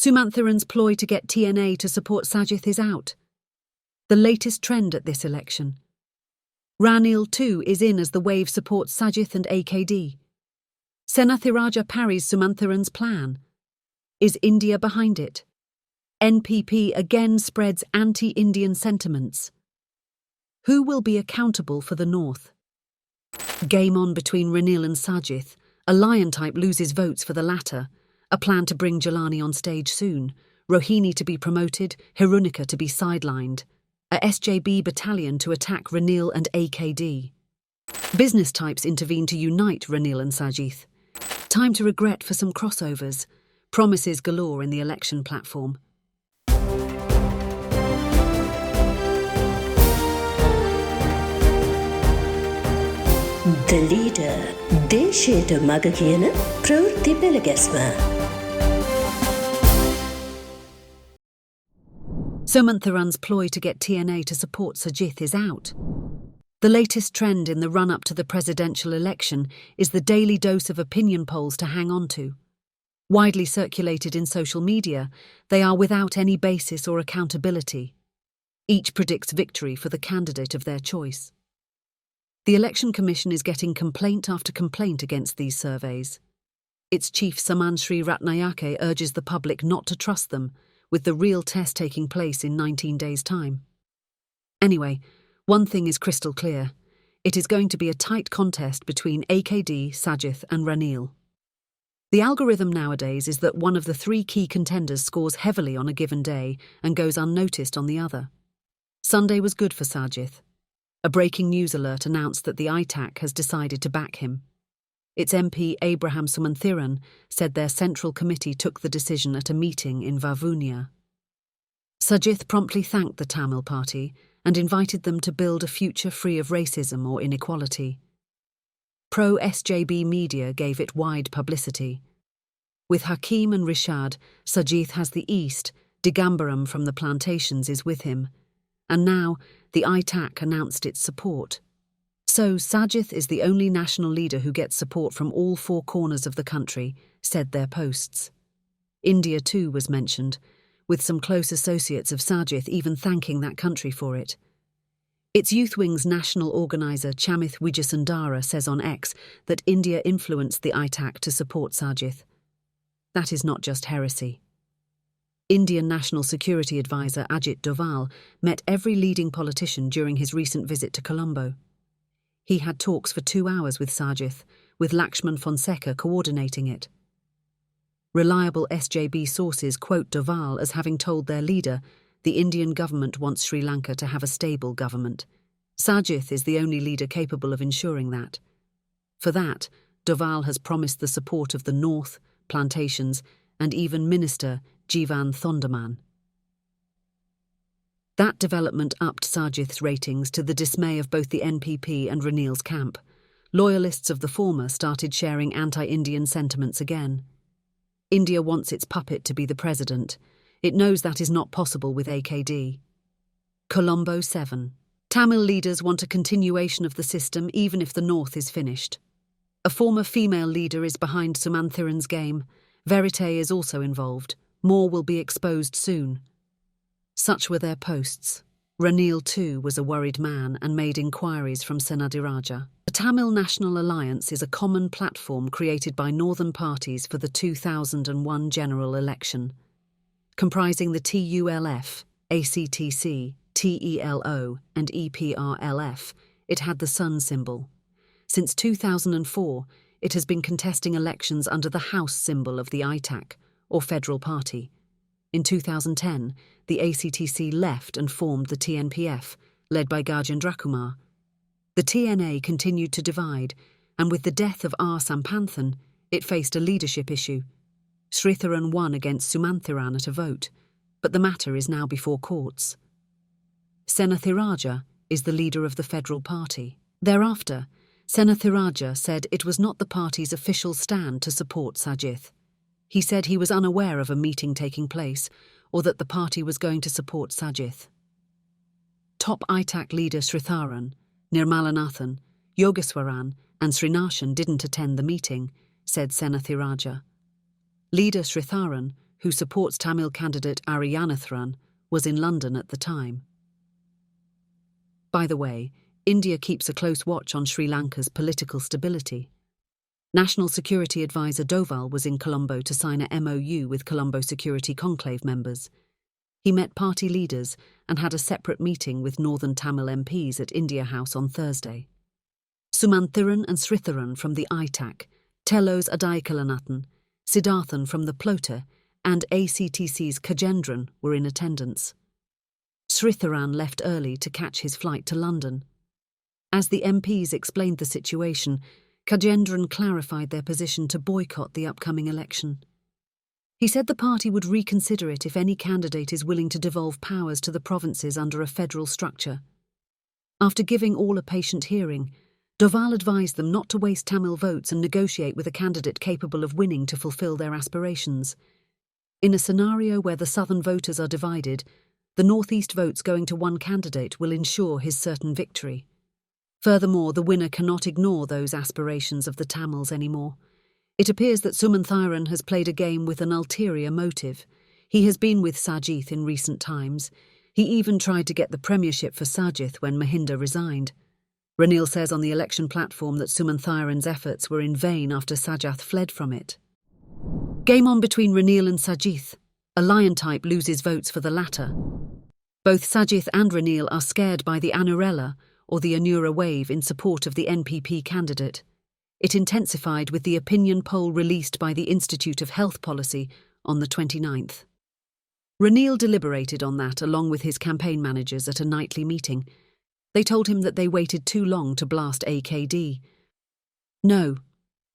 Sumanthiran's ploy to get TNA to support Sajith is out. The latest trend at this election. Ranil too is in as the wave supports Sajith and AKD. Senathirajah parries Sumanthiran's plan. Is India behind it? NPP again spreads anti-Indian sentiments. Who will be accountable for the North? Game on between Ranil and Sajith. A lion type loses votes for the latter. A plan to bring Jelani on stage soon. Rohini to be promoted, Hirunika to be sidelined. A SJB battalion to attack Ranil and AKD. Business types intervene to unite Ranil and Sajith. Time to regret for some crossovers. Promises galore in the election platform. The leader, දේශයට මග කියන ප්‍රවෘත්ති පෙළගැස්ම. Sumanthiran's ploy to get TNA to support Sajith is out. The latest trend in the run-up to the presidential election is the daily dose of opinion polls to hang on to. Widely circulated in social media, they are without any basis or accountability. Each predicts victory for the candidate of their choice. The Election Commission is getting complaint after complaint against these surveys. Its chief Saman Sri Ratnayake urges the public not to trust them, with the real test taking place in 19 days' time. Anyway, one thing is crystal clear. It is going to be a tight contest between AKD, Sajith and Ranil. The algorithm nowadays is that one of the three key contenders scores heavily on a given day and goes unnoticed on the other. Sunday was good for Sajith. A breaking news alert announced that the ITAC has decided to back him. Its MP Abraham Sumanthiran said their central committee took the decision at a meeting in Vavuniya. Sajith promptly thanked the Tamil Party and invited them to build a future free of racism or inequality. Pro-SJB media gave it wide publicity. With Hakim and Rishad, Sajith has the East, Digambaram from the plantations is with him. And now, the ITAC announced its support. So Sajith is the only national leader who gets support from all four corners of the country, said their posts. India too was mentioned, with some close associates of Sajith even thanking that country for it. Its Youth Wing's national organiser Chamith Wijasundara says on X that India influenced the ITAC to support Sajith. That is not just heresy. Indian National Security Advisor Ajit Doval met every leading politician during his recent visit to Colombo. He had talks for 2 hours with Sajith, with Lakshman Fonseca coordinating it. Reliable SJB sources quote Doval as having told their leader, the Indian government wants Sri Lanka to have a stable government. Sajith is the only leader capable of ensuring that. For that, Doval has promised the support of the North, plantations, and even Minister Jivan Thondaman. That development upped Sajith's ratings to the dismay of both the NPP and Ranil's camp. Loyalists of the former started sharing anti-Indian sentiments again. India wants its puppet to be the president. It knows that is not possible with AKD. Colombo 7. Tamil leaders want a continuation of the system even if the North is finished. A former female leader is behind Sumanthiran's game. Verite is also involved. More will be exposed soon. Such were their posts. Ranil too was a worried man and made inquiries from Senathirajah. The Tamil National Alliance is a common platform created by northern parties for the 2001 general election. Comprising the TULF, ACTC, TELO and EPRLF, it had the sun symbol. Since 2004, it has been contesting elections under the House symbol of the ITAC, or Federal Party. In 2010, the ACTC left and formed the TNPF, led by Gajendrakumar. The TNA continued to divide, and with the death of R. Sampanthan, it faced a leadership issue. Sritharan won against Sumanthiran at a vote, but the matter is now before courts. Senathirajah is the leader of the Federal Party. Thereafter, Senathirajah said it was not the party's official stand to support Sajith. He said he was unaware of a meeting taking place or that the party was going to support Sajith. Top ITAC leader Sritharan, Nirmalanathan, Yogeswaran and Srinashan didn't attend the meeting, said Senathirajah. Leader Sritharan, who supports Tamil candidate Ariyanathan, was in London at the time. By the way, India keeps a close watch on Sri Lanka's political stability. National Security Advisor Doval was in Colombo to sign a MOU with Colombo Security Conclave members. He met party leaders and had a separate meeting with Northern Tamil MPs at India House on Thursday. Sumanthiran and Sritharan from the ITAC, Tello's Adaykalanathan, Siddharthan from the Plota, and ACTC's Kajendran were in attendance. Sritharan left early to catch his flight to London. As the MPs explained the situation, Kajendran clarified their position to boycott the upcoming election. He said the party would reconsider it if any candidate is willing to devolve powers to the provinces under a federal structure. After giving all a patient hearing, Doval advised them not to waste Tamil votes and negotiate with a candidate capable of winning to fulfill their aspirations. In a scenario where the southern voters are divided, the northeast votes going to one candidate will ensure his certain victory. Furthermore, the winner cannot ignore those aspirations of the Tamils anymore. It appears that Sumanthiran has played a game with an ulterior motive. He has been with Sajith in recent times. He even tried to get the premiership for Sajith when Mahinda resigned. Ranil says on the election platform that Sumanthiran's efforts were in vain after Sajith fled from it. Game on between Ranil and Sajith. A lion type loses votes for the latter. Both Sajith and Ranil are scared by the Anurela, or the Anura wave, in support of the NPP candidate. It intensified with the opinion poll released by the Institute of Health Policy on the 29th. Ranil deliberated on that along with his campaign managers at a nightly meeting. They told him that they waited too long to blast AKD. No,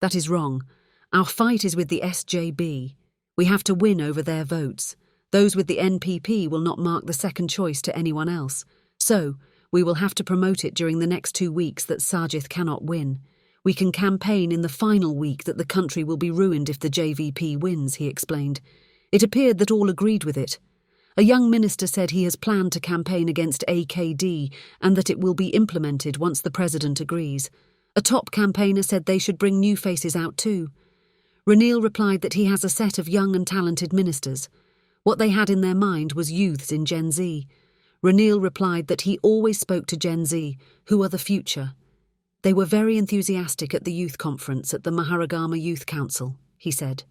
that is wrong. Our fight is with the SJB. We have to win over their votes. Those with the NPP will not mark the second choice to anyone else. So, we will have to promote it during the next 2 weeks that Sajith cannot win. We can campaign in the final week that the country will be ruined if the JVP wins, he explained. It appeared that all agreed with it. A young minister said he has planned to campaign against AKD and that it will be implemented once the president agrees. A top campaigner said they should bring new faces out too. Ranil replied that he has a set of young and talented ministers. What they had in their mind was youths in Gen Z. Ranil replied that he always spoke to Gen Z, who are the future. They were very enthusiastic at the youth conference at the Maharagama Youth Council, he said.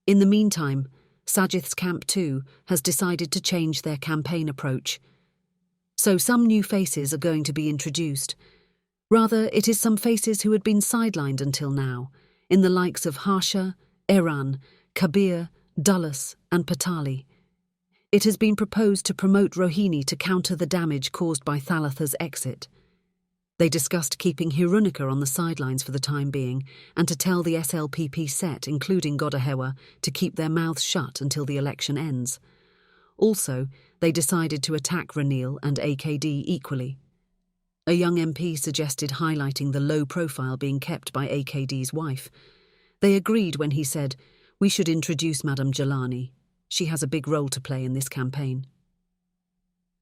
In the meantime, Sajith's camp too has decided to change their campaign approach. So some new faces are going to be introduced. Rather, it is some faces who had been sidelined until now, in the likes of Harsha, Eran, Kabir, Dulles and Patali. It has been proposed to promote Rohini to counter the damage caused by Thalatha's exit. They discussed keeping Hirunika on the sidelines for the time being and to tell the SLPP set, including Godahewa, to keep their mouths shut until the election ends. Also, they decided to attack Ranil and AKD equally. A young MP suggested highlighting the low profile being kept by AKD's wife. They agreed when he said, "We should introduce Madam Jalani. She has a big role to play in this campaign."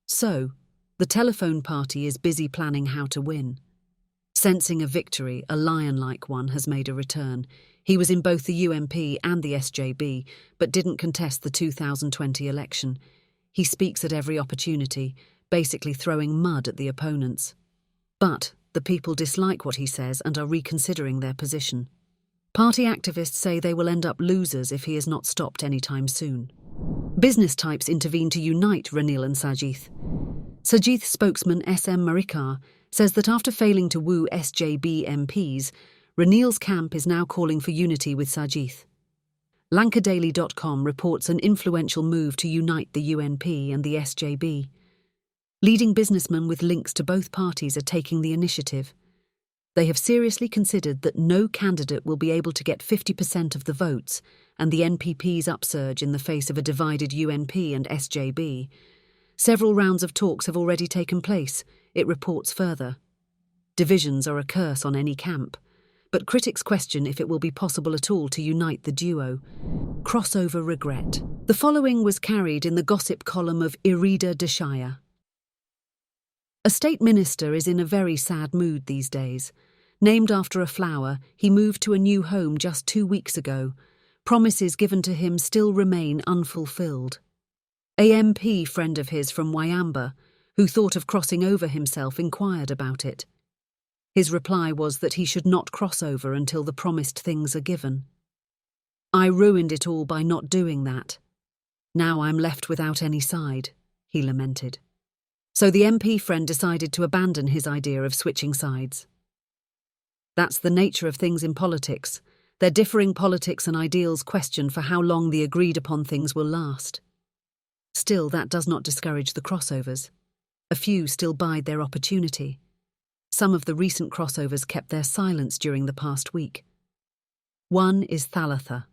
So, the telephone party is busy planning how to win. Sensing a victory, a lion-like one has made a return. He was in both the UMP and the SJB, but didn't contest the 2020 election. He speaks at every opportunity, basically throwing mud at the opponents. But the people dislike what he says and are reconsidering their position. Party activists say they will end up losers if he is not stopped anytime soon. Business types intervene to unite Ranil and Sajith. Sajith spokesman SM Marikar says that after failing to woo SJB MPs, Ranil's camp is now calling for unity with Sajith. LankaDaily.com reports an influential move to unite the UNP and the SJB. Leading businessmen with links to both parties are taking the initiative. They have seriously considered that no candidate will be able to get 50% of the votes and the NPP's upsurge in the face of a divided UNP and SJB. Several rounds of talks have already taken place, it reports further. Divisions are a curse on any camp, but critics question if it will be possible at all to unite the duo. Crossover regret. The following was carried in the gossip column of Irida Deshaya. A state minister is in a very sad mood these days. Named after a flower, he moved to a new home just 2 weeks ago. promises given to him still remain unfulfilled. A MP friend of his from Wayamba, who thought of crossing over himself, inquired about it. His reply was that he should not cross over until the promised things are given. "I ruined it all by not doing that. Now I'm left without any side," he lamented. So the MP friend decided to abandon his idea of switching sides. That's the nature of things in politics. Their differing politics and ideals question for how long the agreed-upon things will last. Still, that does not discourage the crossovers. A few still bide their opportunity. Some of the recent crossovers kept their silence during the past week. One is Thalitha.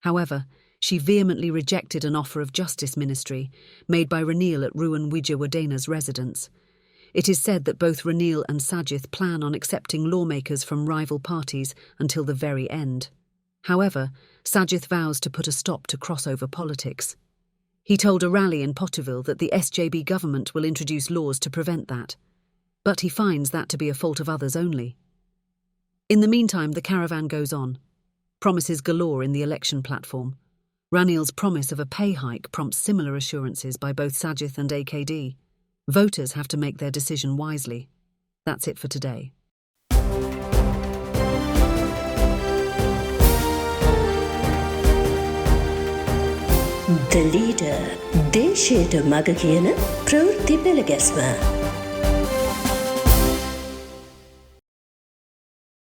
However, she vehemently rejected an offer of justice ministry made by Ranil at Ruwan Wijewadena's residence. It is said that both Ranil and Sajith plan on accepting lawmakers from rival parties until the very end. However, Sajith vows to put a stop to crossover politics. He told a rally in Potterville that the SJB government will introduce laws to prevent that, but he finds that to be a fault of others only. In the meantime, the caravan goes on. Promises galore in the election platform. Ranil's promise of a pay hike prompts similar assurances by both Sajith and AKD. Voters have to make their decision wisely. That's it for today. The Leader දේශයට මග කියන ප්‍රවෘත්ති පෙළගැස්ම